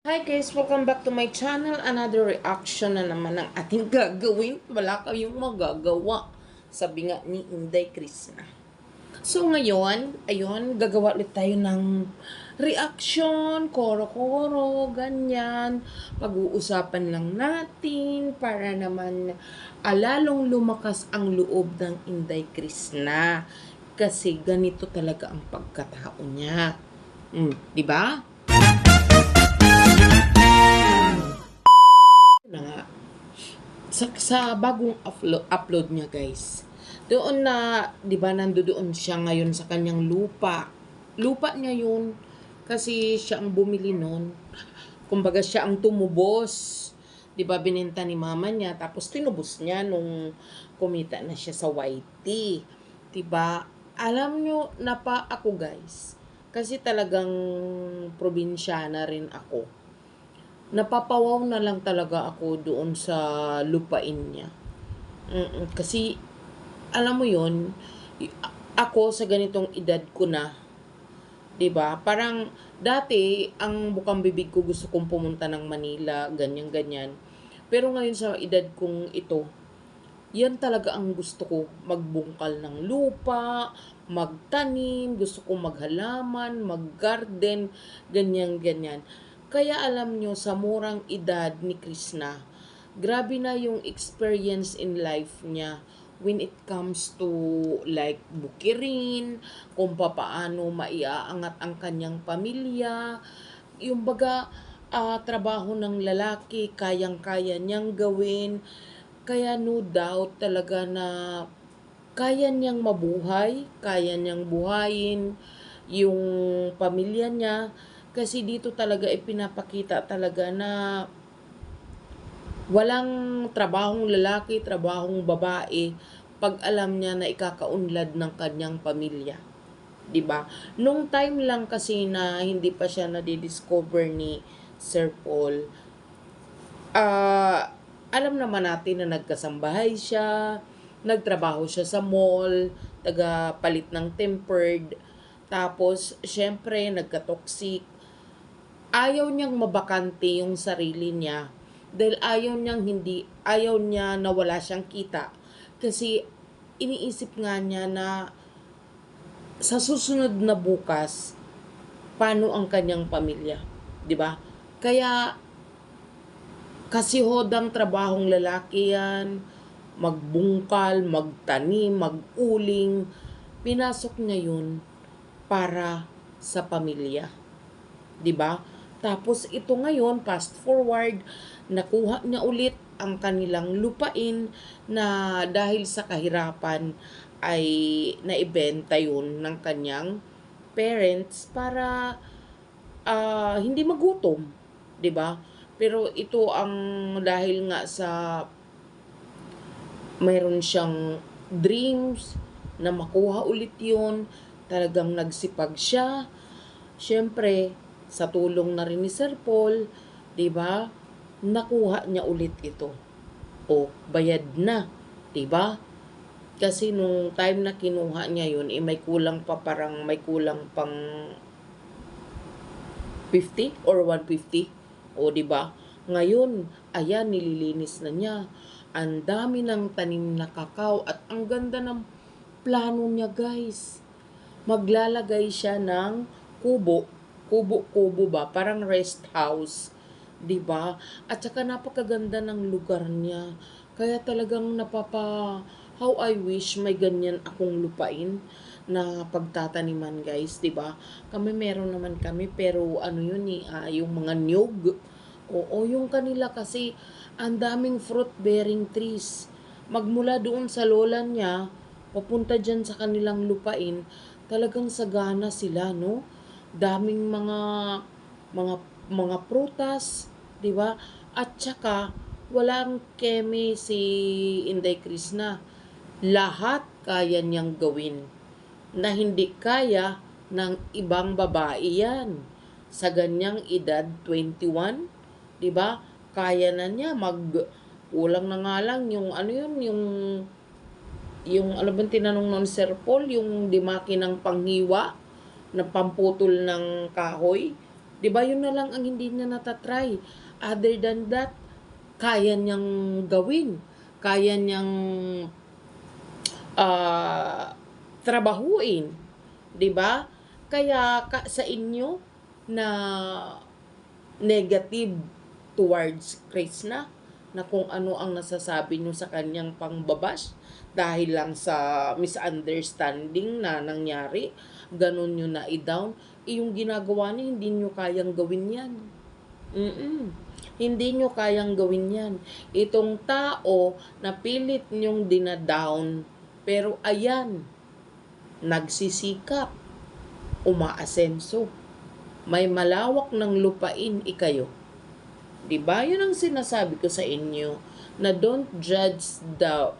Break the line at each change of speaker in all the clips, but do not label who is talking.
Hi guys, welcome back to my channel. Another reaction na naman ang ating gagawin. Wala kayong magagawa. Sabi nga ni Inday Krishna. So ngayon, ayun, gagawa ulit tayo ng reaction, koro-koro, ganyan. Pag-uusapan lang natin para naman lalong lumakas ang loob ng Inday Krishna. Kasi ganito talaga ang pagkatao niya. Di ba? Na nga, sa bagong upload niya guys, doon na, di ba, nandoon siya ngayon sa kanyang lupa niya yun, kasi siya ang bumili nun, kumbaga siya ang tumubos, di ba, binenta ni mama niya, tapos tinubos niya nung kumita na siya sa YT, di ba. Alam nyo na pa ako guys, kasi talagang probinsyana rin ako, napapawaw na lang talaga ako doon sa lupain niya. Kasi, alam mo yon, ako sa ganitong edad ko na, 'di ba? Parang dati ang bukang bibig ko gusto kong pumunta ng Manila, ganyan ganyan. Pero ngayon sa edad kong ito, yan talaga ang gusto ko, magbungkal ng lupa, magtanim, gusto kong maghalaman, maggarden, ganyan ganyan. Kaya alam nyo, sa murang edad ni Krishna, grabe na yung experience in life niya when it comes to like bukirin, kung papaano maiaangat ang kanyang pamilya, yung baga trabaho ng lalaki, kayang-kaya niyang gawin. Kaya no doubt talaga na kaya niyang mabuhay, kaya niyang buhayin yung pamilya niya. Kasi dito talaga ipinapakita talaga na walang trabahong lalaki, trabahong babae pag alam niya na ikakaunlad ng kanyang pamilya. 'Di ba? Nung time lang kasi na hindi pa siya na-discover ni Sir Paul, alam naman natin na nagkasambahay siya, nagtrabaho siya sa mall, taga-palit ng tempered, tapos syempre nagka-toxic. Ayaw niyang mabakante yung sarili niya dahil ayaw niya na wala siyang kita. Kasi iniisip nga niya na sa susunod na bukas, paano ang kanyang pamilya, 'di ba? Kaya kasi hodang trabahong lalaki yan, magbungkal, magtanim, maguling, pinasok niya yun para sa pamilya. 'Di ba? Tapos ito ngayon, fast forward, nakuha niya ulit ang kanilang lupain na dahil sa kahirapan ay naibenta yun ng kanyang parents para hindi magutom, 'di ba? Pero ito ang dahil nga sa mayroon siyang dreams na makuha ulit yun, talagang nagsipag siya. Siyempre, sa tulong na rin ni Sir Paul, 'di ba? Nakuha niya ulit ito. O bayad na, 'di ba? Kasi nung time na kinuha niya yun, may kulang pa, parang may kulang pang 50 or 150. O 'di ba? Ngayon, ayan, nililinis na niya. Ang dami ng tanim na kakao at ang ganda ng plano niya, guys. Maglalagay siya ng kubo-kubo ba, parang rest house, 'di ba? At saka napakaganda ng lugar niya. Kaya talagang how I wish may ganyan akong lupain na pagtataniman, guys, 'di ba? Kami meron naman kami, pero ano yun yung mga niyog. Oo, yung kanila kasi ang daming fruit bearing trees. Magmula doon sa lola niya, papunta dyan sa kanilang lupain, talagang sagana sila, no? Daming mga mga prutas, 'di ba? At saka walang keme si Inday Krishna. Lahat kaya niyang gawin na hindi kaya ng ibang babae yan. Sa ganyang edad, 21, 'di ba? Kaya na niya kulang na nga lang yung ano yun, yung ano bang tinanong ng Sir Paul, yung di makinang panghiwa na pamputol ng kahoy. 'Di ba yun na lang ang hindi niya natatry. Other than that, kaya niyang gawin. Kaya niyang ah, trabahuin. 'Di ba? Kaya sa inyo na negative towards Krishna, na kung ano ang nasasabi nyo sa kanyang pangbabash dahil lang sa misunderstanding na nangyari, ganun nyo na i-down, yung ginagawa niyo, hindi nyo kayang gawin yan. Hindi nyo kayang gawin yan. Itong tao na pilit nyong dinadown, pero ayan, nagsisikap, umaasenso, may malawak ng lupain ikayo. Diba? Yun ang sinasabi ko sa inyo, na don't judge the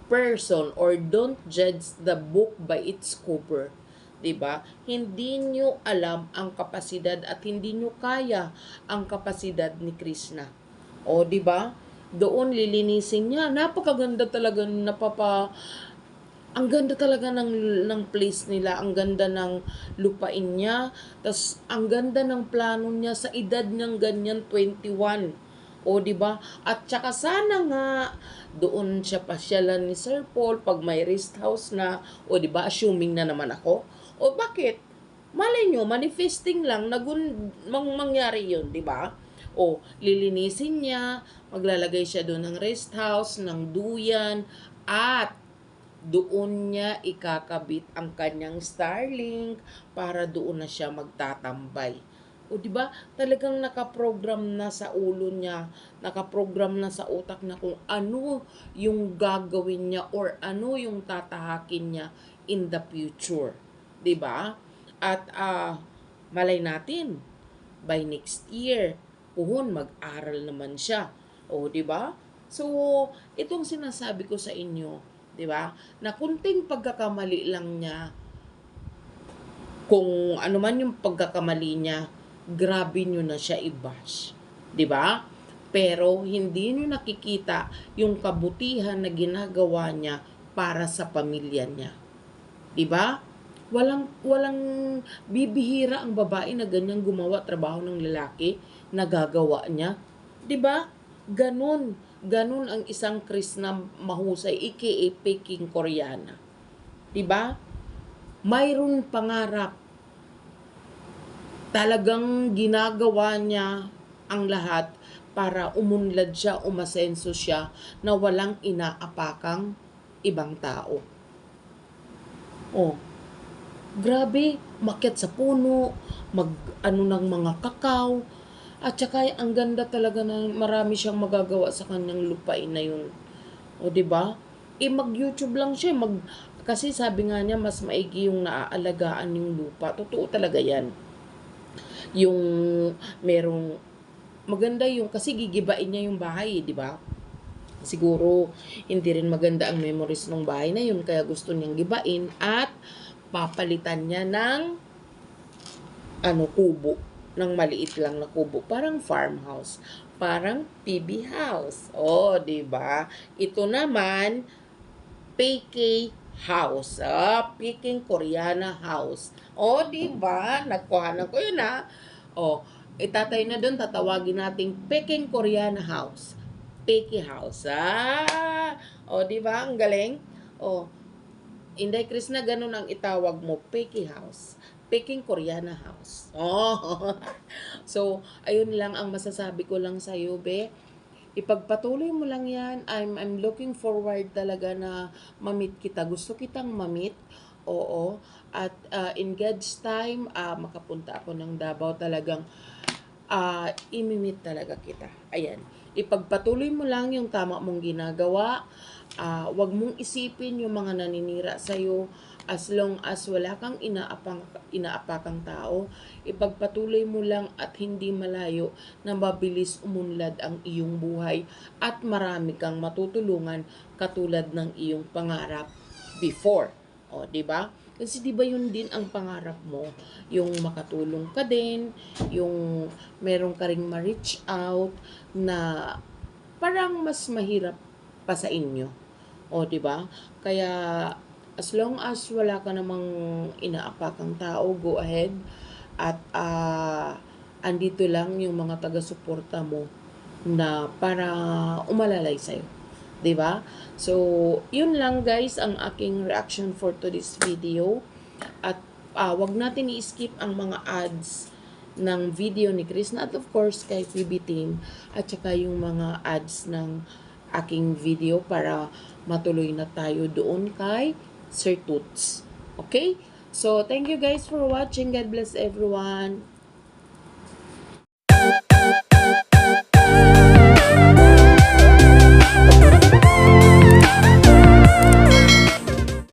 person or don't judge the book by its cover. 'Di ba? Hindi nyo alam ang kapasidad at hindi nyo kaya ang kapasidad ni Krishna. O 'di ba? Doon lilinisin niya. Napakaganda talaga, ang ganda talaga ng place nila, ang ganda ng lupain niya, tas ang ganda ng plano niya sa edad niyang ganyan, 21. O di ba? At saka sana nga doon siya pasyalan ni Sir Paul pag may rest house na, o di ba? Assuming na naman ako. O bakit? Malay nyo, manifesting lang mangyari 'yun, di ba? O lilinisin niya, maglalagay siya doon ng rest house, ng duyan, at doon niya ikakabit ang kanyang Starlink para doon na siya magtatambay. O di ba? Talagang nakaprogram na sa ulo niya, nakaprogram na sa utak na kung ano yung gagawin niya or ano yung tatahakin niya in the future. Di ba? At malay natin by next year, mag-aral naman siya. O di ba? So, itong sinasabi ko sa inyo, 'di ba? Na kunting pagkakamali lang niya, kung ano man yung pagkakamali niya, grabe nyo na siya i-bash. 'Di ba? Pero hindi nyo nakikita yung kabutihan na ginagawa niya para sa pamilya niya. 'Di ba? Walang bibihira ang babae na ganyan gumawa trabaho ng lalaki na gagawa niya. 'Di ba? Ganun ang isang Krishna mahusay, aka Peking Koreana. 'Di ba? Mayroon pangarap. Talagang ginagawa niya ang lahat para umunlad siya, umasenso siya na walang inaapakang ibang tao. Oh, grabe, makyat sa puno, ng mga kakao, at saka ang ganda talaga na marami siyang magagawa sa kanyang lupain na yun. O 'di ba? Mag-YouTube lang siya, kasi sabi nga niya mas maigi yung naaalagaan yung lupa. Totoo talaga 'yan. Yung merong maganda yung kasi gigibain niya yung bahay, 'di ba? Siguro hindi rin maganda ang memories ng bahay na yun kaya gusto niyang gibain at papalitan niya ng kubo, ng maliit lang na kubo, parang farmhouse, parang PB house. Oh, 'di ba? Ito naman PK house. Peking Koreana house. Oh, 'di ba? Nagkuhanan ko 'yun Oh, itatay na doon, tatawagin nating Peking Koreana house. Peking house. Oh, 'di ba? Ang galing. Oh, Inday Krishna, ganun ang itawag mo, Peking house. Peking Koreana house. Oh. So, ayun lang ang masasabi ko lang sa iyo, be. Ipagpatuloy mo lang yan. I'm looking forward talaga na mamit kita. Gusto kitang mamit. Oo. At in God's time, makapunta ako ng Davao, talagang imimit talaga kita. Ayan. Ipagpatuloy mo lang yung tama mong ginagawa. Wag mong isipin yung mga naninira sa'yo. As long as wala kang inaapakang tao, ipagpatuloy mo lang at hindi malayo na mabilis umunlad ang iyong buhay at marami kang matutulungan katulad ng iyong pangarap before. O, 'di ba? Kasi 'di ba yun din ang pangarap mo, yung makatulong ka din, yung meron ka ring ma-reach out na parang mas mahirap pa sa inyo. O, 'di ba? Kaya as long as wala ka namang inaapakang tao, go ahead at andito lang yung mga taga-suporta mo na para umalalay sa'yo. 'Di ba? So, yun lang guys ang aking reaction for today's video. At wag natin i-skip ang mga ads ng video ni Chris at of course kay PB Team at saka yung mga ads ng aking video para matuloy na tayo doon kay Sir Toots. Okay? So, thank you guys for watching. God bless everyone.